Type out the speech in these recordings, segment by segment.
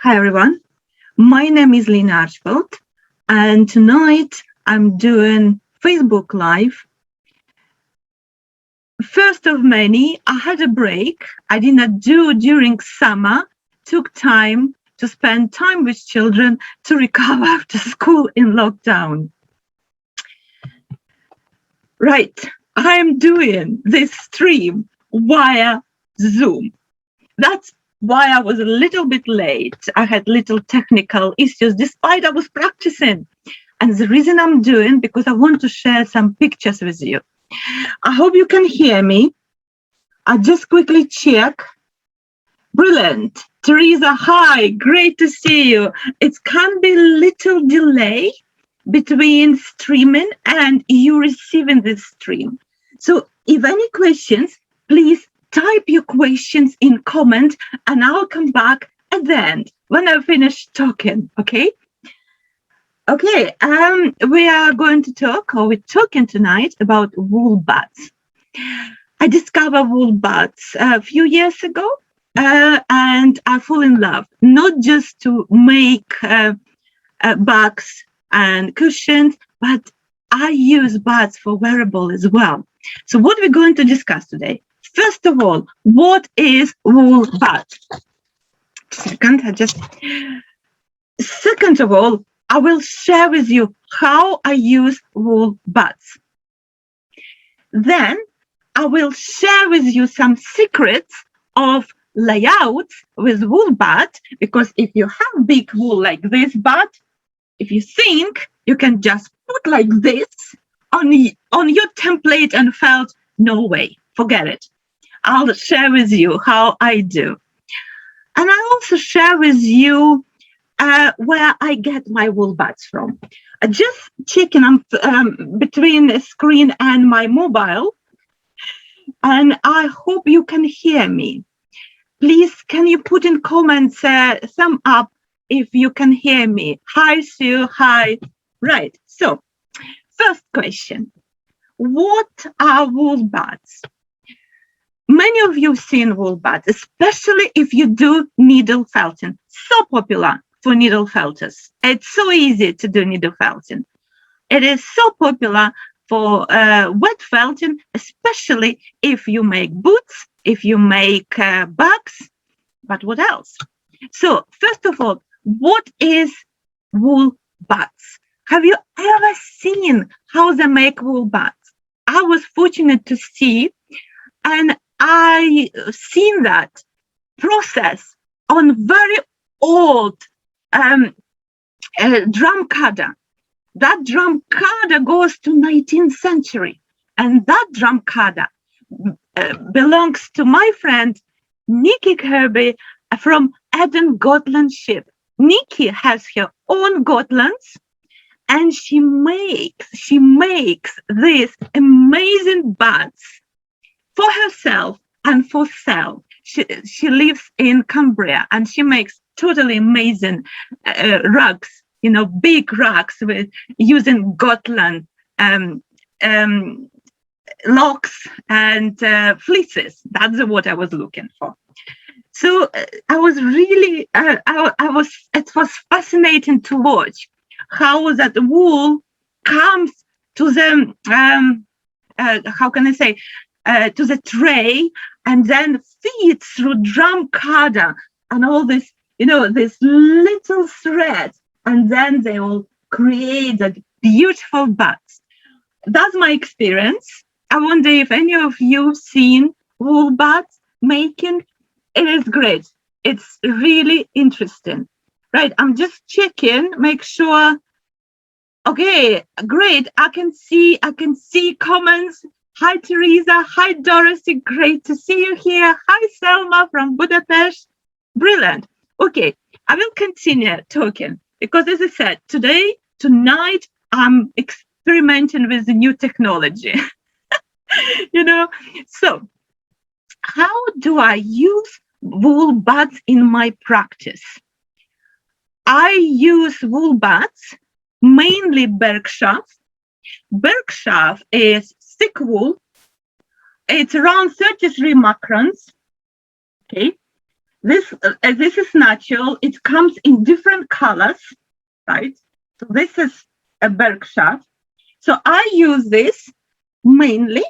Hi everyone, my name is Lina Archibald and tonight I'm doing Facebook Live. First of many, I had a break I did not do during summer, took time to spend time with children to recover after school in lockdown. Right, I'm doing this stream via Zoom. That's why I was a little bit late. I had little technical issues despite I was practicing. And the reason I'm doing, because I want to share some pictures with you. I hope you can hear me. I just quickly check. Brilliant. Teresa, hi, great to see you. It can be a little delay between streaming and you receiving this stream. So if any questions, please type your questions in comment and I'll come back at the end when I finish talking, okay? Okay, we are going to talk, or we're talking tonight about wool bats. I discovered wool bats a few years ago and I fall in love, not just to make bags and cushions, but I use bats for wearable as well. So what we're going to discuss today, first of all, what is wool bat? Second of all, I will share with you how I use wool bats. Then I will share with you some secrets of layouts with wool bat, because if you have big wool like this bat, if you think you can just put like this on your template and felt, no way, forget it. I'll share with you how I do. And I also share with you where I get my wool bats from. Just checking between the screen and my mobile, and I hope you can hear me. Please, can you put in comments, thumb up if you can hear me. Hi, Sue, hi. Right, so first question. What are wool bats? Many of you have seen wool bats, especially if you do needle felting. So popular for needle felters. It's so easy to do needle felting. It is so popular for wet felting, especially if you make boots, if you make bags, but what else? So first of all, what is wool bats? Have you ever seen how they make wool bats? I was fortunate to see, and I seen that process on very old drum cutter. That drum cutter goes to 19th century, and that drum cutter belongs to my friend Nikki Kirby from Eden Gotland ship. Nikki has her own Gotlands, and she makes these amazing bats for herself and for sale. She lives in Cumbria, and she makes totally amazing rugs, big rugs with using Gotland locks and fleeces. That's what I was looking for. So I was really, it was fascinating to watch how that wool comes to the, to the tray and then feeds through drum cutter and all this, this little thread, and then they all create that beautiful bats. That's my experience. I wonder if any of you have seen wool bats making. It is great. It's really interesting. Right, I'm just checking, make sure. Okay, great. I can see comments. Hi, Teresa. Hi, Dorothy. Great to see you here. Hi, Selma from Budapest. Brilliant. Okay, I will continue talking because, as I said, tonight, I'm experimenting with the new technology. So how do I use wool bats in my practice? I use wool bats, mainly Berkshire. Berkshire is thick wool. It's around 33 microns. Okay. This is natural. It comes in different colors, right? So this is a Bergschaft. So I use this mainly,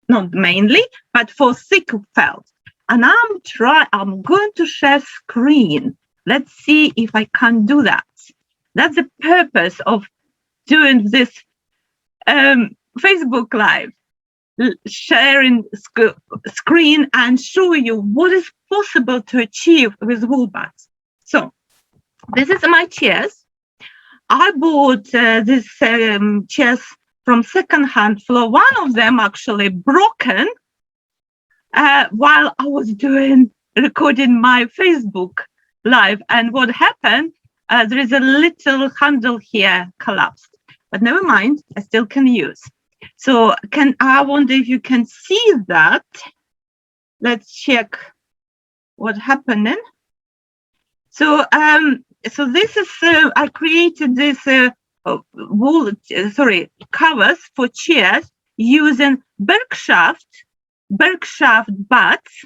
not mainly, but for thick felt. And I'm going to share screen. Let's see if I can do that. That's the purpose of doing this Facebook Live, sharing screen and show you what is possible to achieve with wool bats. So this is my chairs. I bought these chairs from second-hand floor. One of them actually broken while I was recording my Facebook Live. And what happened, there is a little handle here collapsed, but never mind, I still can use. So I wonder if you can see that. Let's check what's happening. So this is, I created this covers for chairs using Bergschaft bats.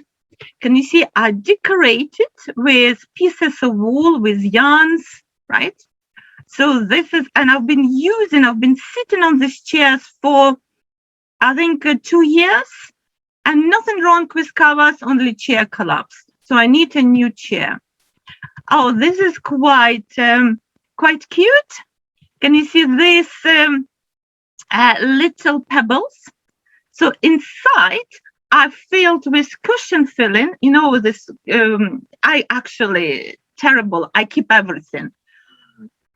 Can you see I decorated with pieces of wool, with yarns, right? So this is, and I've been sitting on these chairs for, I think, 2 years, and nothing wrong with covers, only chair collapsed. So I need a new chair. Oh, this is quite cute. Can you see these little pebbles? So inside, I filled with cushion filling. You know, this, I actually, terrible. I keep everything.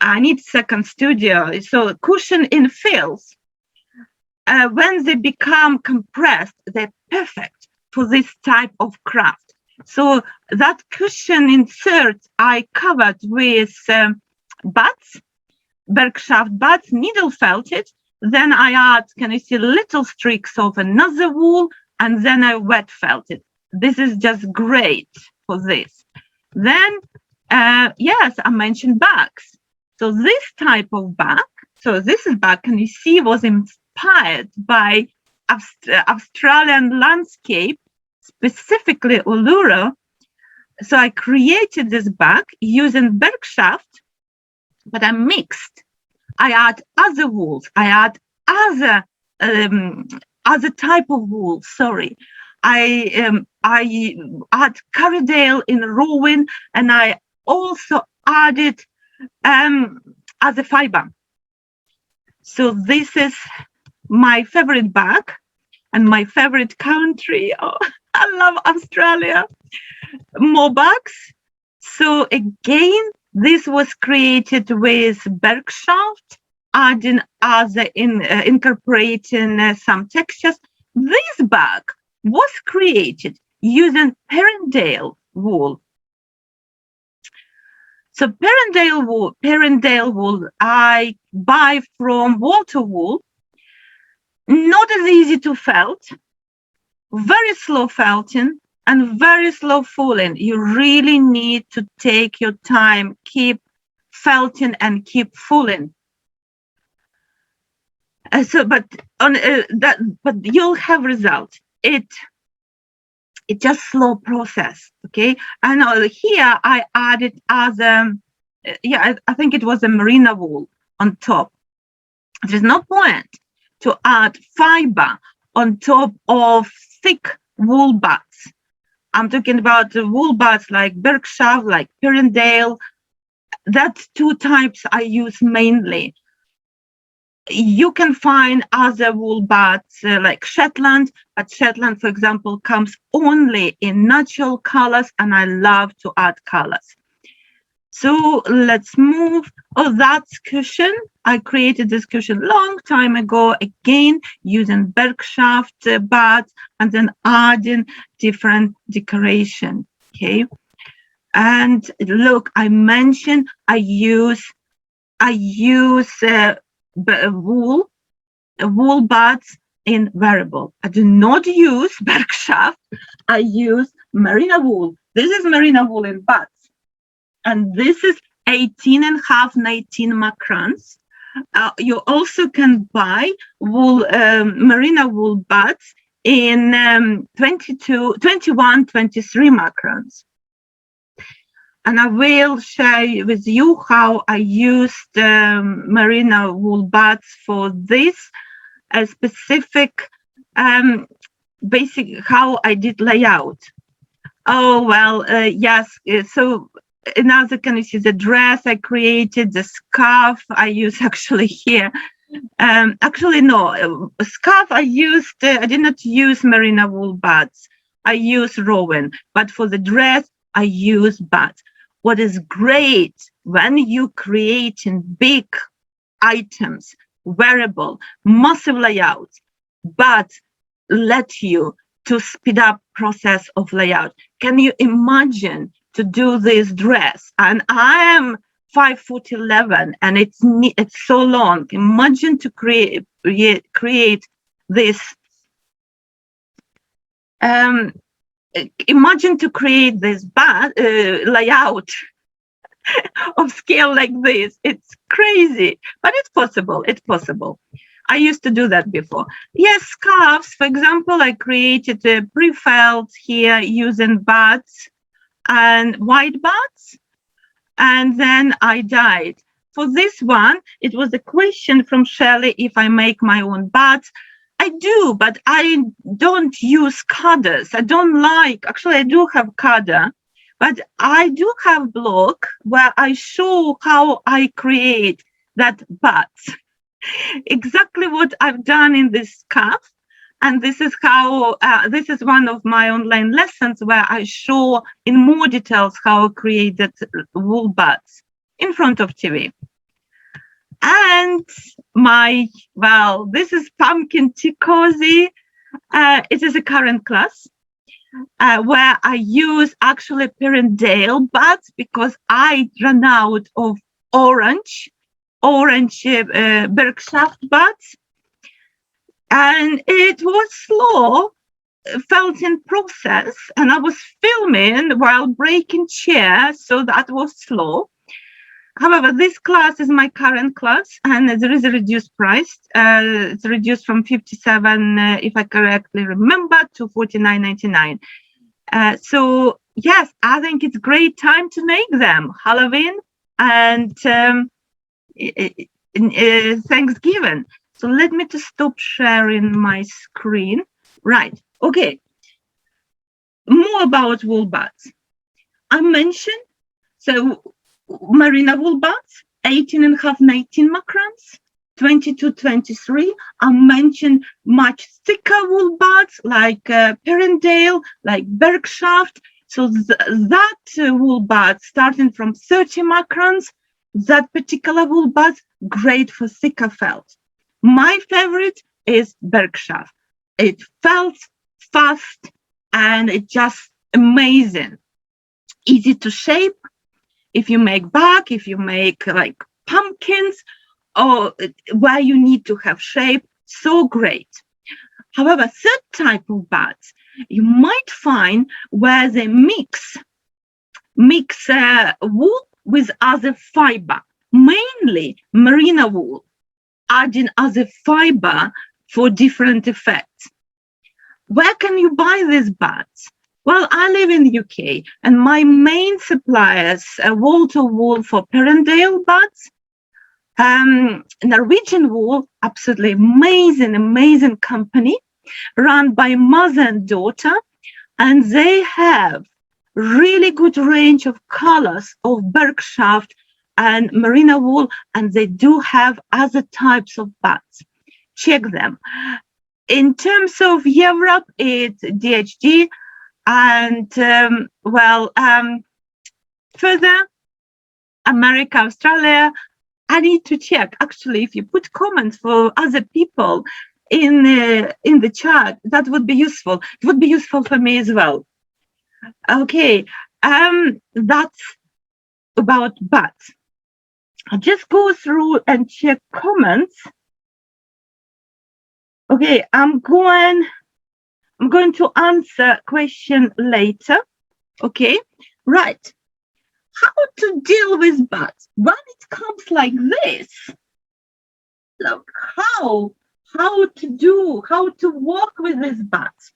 I need second studio. So cushion in fills. When they become compressed, they're perfect for this type of craft. So that cushion insert I covered with bats, Bergschaft bats, needle felted. Then I add, can you see, little streaks of another wool, and then I wet felted. This is just great for this. Then, yes, I mentioned bags. So this type of bag, so this is bag, can you see, was inspired by Australian landscape, specifically Uluru. So I created this bag using Bergschaft, but I mixed. I add other wools. I add other type of wool. Sorry, I add Carridale in Rowan, and I also added other fiber. So this is my favorite bag and my favorite country. Oh, I love Australia. More bags. So again, this was created with Bergschaft, adding other incorporating some textures. This bag was created using Perendale wool. So Perendale wool I buy from Walter Wool. Not as easy to felt, very slow felting, and very slow fulling. You really need to take your time, keep felting and keep fulling. But you'll have result. It just slow process, okay? And here I added other, I think it was a merino wool on top. There's no point to add fiber on top of thick wool bats. I'm talking about the wool bats like Bergschaft, like Perendale. That's two types I use mainly. You can find other wool bats like Shetland, but Shetland, for example, comes only in natural colors, and I love to add colors. So let's move. Oh, that's cushion. I created this cushion long time ago, again, using Bergschaft bats and then adding different decoration, okay? And look, I mentioned I use wool bats in variable. I do not use Bergschaft. I use merino wool. This is merino wool in bats. And this is 18.5, 19 macrons. You also can buy wool, merino wool bats in 21, 23 macrons. and I will share with you how I used merino wool bats for this specific basic how I did layout. Oh, well, yes. So now can you see the dress I created, the scarf I use actually here. Actually, no, scarf I used, I did not use merino wool bats. I use Rowan, but for the dress, I use bats. What is great when you creating big items, wearable, massive layouts, but let you to speed up process of layout. Can you imagine to do this dress? And I am 5'11" and it's so long. Imagine to create this. Imagine to create this layout of scale like this. It's crazy, but it's possible. It's possible. I used to do that before. Yes, scarves, for example, I created a pre-felt here using bats and white bats, and then I dyed. For this one, it was a question from Shelley if I make my own bats. I do, but I don't use carders. I don't like, actually I do have carder, but I do have blog where I show how I create that bats. Exactly what I've done in this scarf. And this is how, this is one of my online lessons where I show in more details how I created wool bats in front of TV. And well, this is pumpkin tea cozy. It is a current class where I use actually Perendale bats because I ran out of orange Bergschaft bats. And it was slow, felt in process, and I was filming while breaking chairs, so that was slow. However, this class is my current class, and there is a reduced price. It's reduced from 57, if I correctly remember, to 49.99. So yes, I think it's a great time to make them. Halloween and Thanksgiving. So let me just stop sharing my screen. Right. Okay. More about wool bats. I mentioned merino wool bats, 18.5, 19 microns, 22, 23. I mentioned much thicker wool bats like Perendale, like Bergschaft. So that wool bat starting from 30 microns, that particular wool bat, great for thicker felt. My favorite is Bergschaft. It felt fast and it's just amazing. Easy to shape. If you make bag, if you make like pumpkins, or where you need to have shape, so great. However, third type of bats you might find where they mix wool with other fiber, mainly merino wool, adding other fiber for different effects. Where can you buy these bats? Well, I live in the UK, and my main suppliers are Walter Wool for Perendale bats, Norwegian Wool, absolutely amazing company, run by mother and daughter, and they have really good range of colors of Bergschaft and merino wool, and they do have other types of bats. Check them. In terms of Europe, it's DHG, and further, America, Australia, I need to check. Actually, if you put comments for other people in the chat, that would be useful. It would be useful for me as well. Okay, that's about bats. I'll just go through and check comments. Okay, I'm going to answer question later. Okay, right. How to deal with bats when it comes like this? Look, how to work with these bats.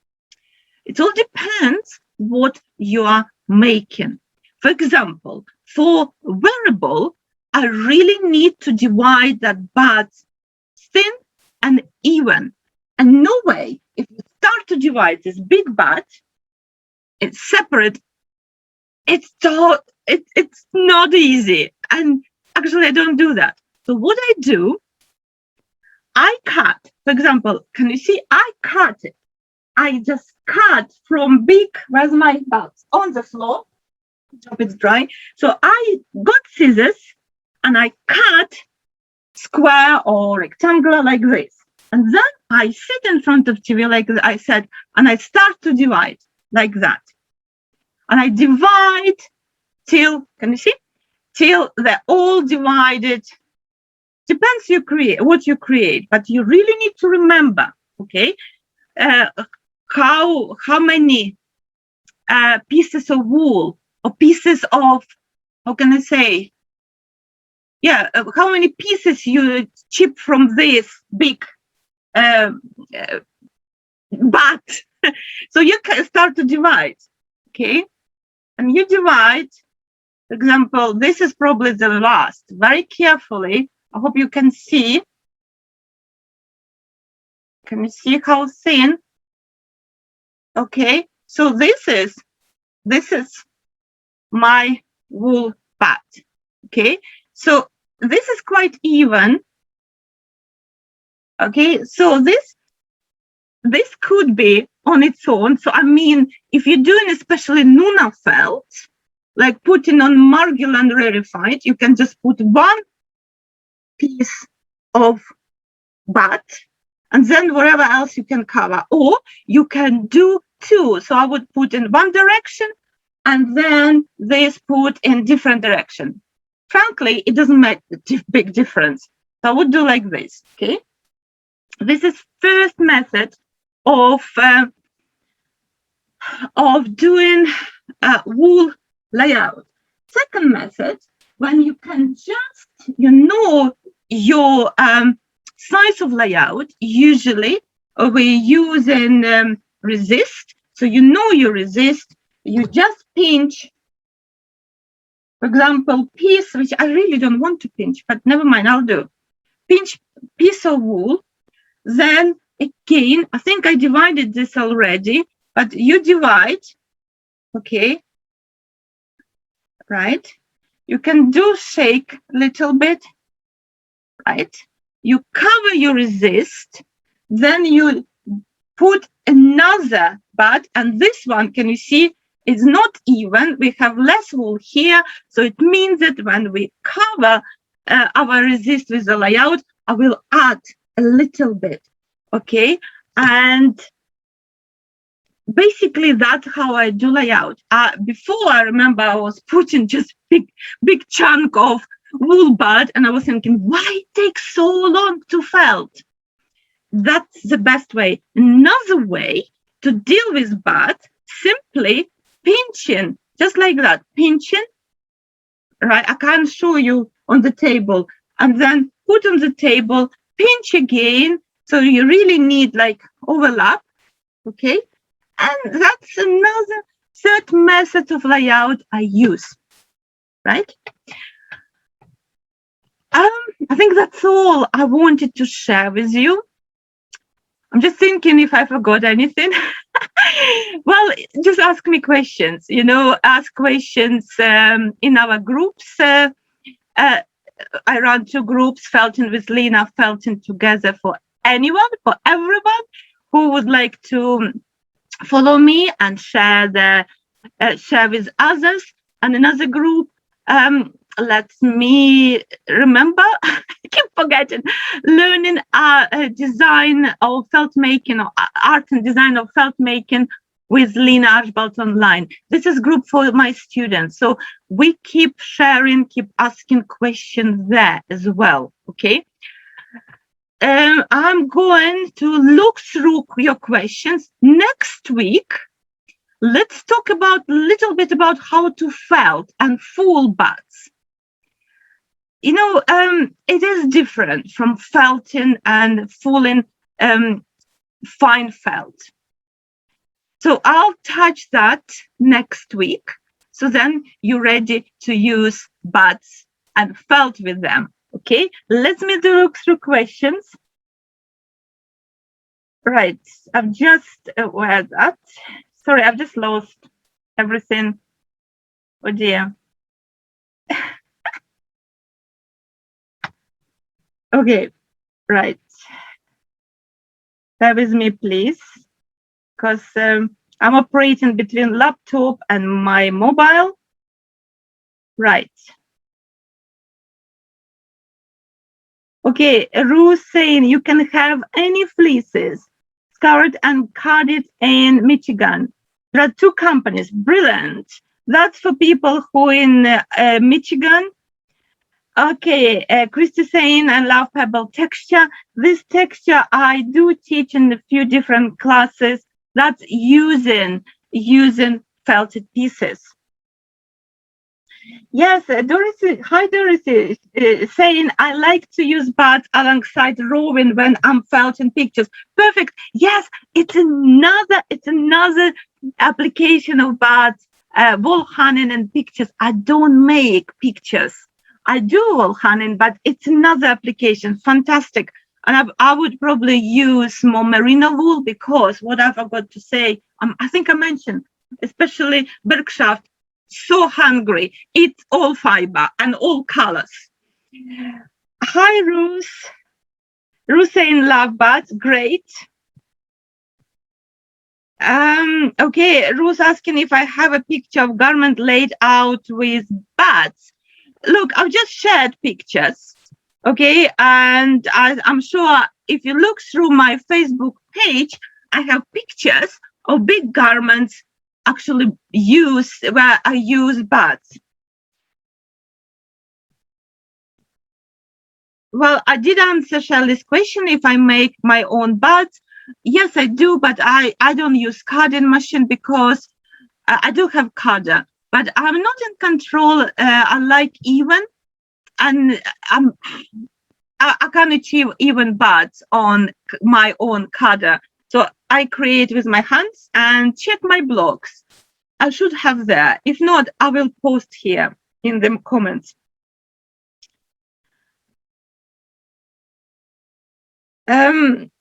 It all depends what you are making. For example, for wearable, I really need to divide that bud thin and even. And no way, if you start to divide this big bud, it's separate, it's not easy. And actually, I don't do that. So what I do, I cut, for example, can you see, I cut it. I just cut from big, where's my bud? On the floor, hope it's dry. So I got scissors and I cut square or rectangular like this. And then I sit in front of TV like I said, and I start to divide like that. And I divide till, can you see? Till they're all divided. Depends what you create, but you really need to remember, okay, how many pieces of wool or pieces of, how can I say, how many pieces you chip from this big bud. So you can start to divide, okay? And you divide, for example, this is probably the last, very carefully. I hope you can see. Can you see how thin? Okay, so this is my wool bud, okay? So this is quite even. Okay, so this could be on its own. So I mean, if you're doing especially Nuna felt, like putting on Margulan Rarefied, you can just put one piece of bud, and then whatever else you can cover. Or you can do two. So I would put in one direction, and then this put in different direction. Frankly, it doesn't make a big difference. So I would do like this, okay? This is first method of doing wool layout. Second method, when you can just, your size of layout, usually we're using resist. So your resist, you just pinch, for example, piece, which I really don't want to pinch, but never mind, I'll do. Pinch piece of wool. Then again, I think I divided this already, but you divide, okay, right? You can do shake a little bit, right? You cover your resist, then you put another bud, and this one, can you see, is not even. We have less wool here, so it means that when we cover our resist with the layout, I will add a little bit, okay? And basically that's how I do layout. Before, I remember I was putting just big chunk of wool bud, and I was thinking, why it takes so long to felt? That's the best way. Another way to deal with bud, simply pinching, just like that, pinching, right? I can show you on the table, and then put on the table, pinch again. So you really need like overlap, okay? And that's another third method of layout I use, right? I think that's all I wanted to share with you. I'm just thinking if I forgot anything. Well, just ask me questions, ask questions in our groups. I run 2 groups, Felting with Lena, Felting Together, for anyone, for everyone who would like to follow me and share with others. And another group, let me remember, I keep forgetting, learning design of felt making, or art and design of felt making with Lena Archbold online. This is group for my students. So we keep sharing, keep asking questions there as well, okay? I'm going to look through your questions. Next week, let's talk a little bit about how to felt and full buds. It is different from felting and fulling fine felt. So I'll touch that next week. So then you're ready to use buds and felt with them. Okay, let me look through questions. Right, I've just where that. Sorry, I've just lost everything. Oh dear. Okay, right. Bear with me, please, because I'm operating between laptop and my mobile. Right. Okay, Ruth saying you can have any fleeces, scoured and carded in Michigan. There are 2 companies. Brilliant. That's for people who in Michigan. Okay, Christy saying I love pebble texture. This texture I do teach in a few different classes. That's using felted pieces. Yes, Dorothy. Hi, Dorothy. Saying I like to use buds alongside drawing when I'm felting pictures. Perfect. Yes, it's another application of buds, wall hanging and pictures. I don't make pictures. I do wall hanging, but it's another application. Fantastic. And I would probably use more merino wool because what I forgot to say, I think I mentioned, especially Bergschaft. So hungry. It's all fiber and all colors. Hi, Ruth. Ruth saying love buds. Great. Okay, Ruth asking if I have a picture of garment laid out with buds. Look, I've just shared pictures. Okay, and I'm sure if you look through my Facebook page, I have pictures of big garments actually where I use buds. Well, I did answer Shelley's question if I make my own buds. Yes, I do, but I don't use carding machine because I do have carder, but I'm not in control. I like even, and I can achieve even buds on my own carder. So I create with my hands and check my blogs. I should have there. If not, I will post here in the comments. I'm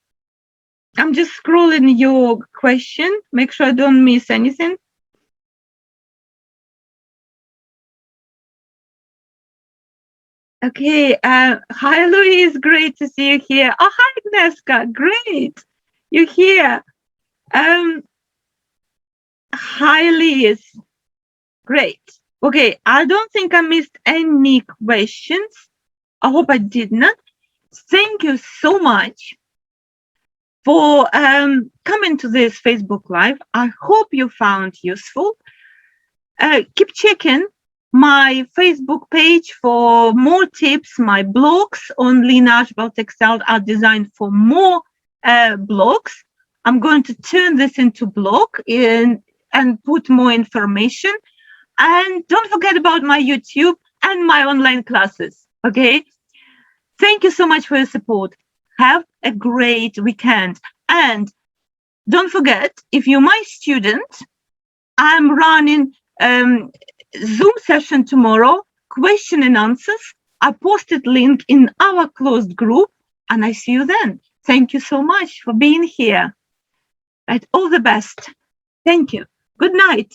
just scrolling your question. Make sure I don't miss anything. Okay. Hi, Louise. Great to see you here. Oh, hi, Agneska. Great. You're here. Hi, Liz. Great. Okay. I don't think I missed any questions. I hope I did not. Thank you so much for coming to this Facebook Live. I hope you found useful. Keep checking my Facebook page for more tips. My blogs on Lean Archibald Textile are designed for more blogs. I'm going to turn this into blog and put more information. And don't forget about my YouTube and my online classes. Okay. Thank you so much for your support. Have a great weekend. And don't forget, if you're my student, I'm running Zoom session tomorrow, question and answers. I posted link in our closed group, and I see you then. Thank you so much for being here. Right, all the best. Thank you. Good night.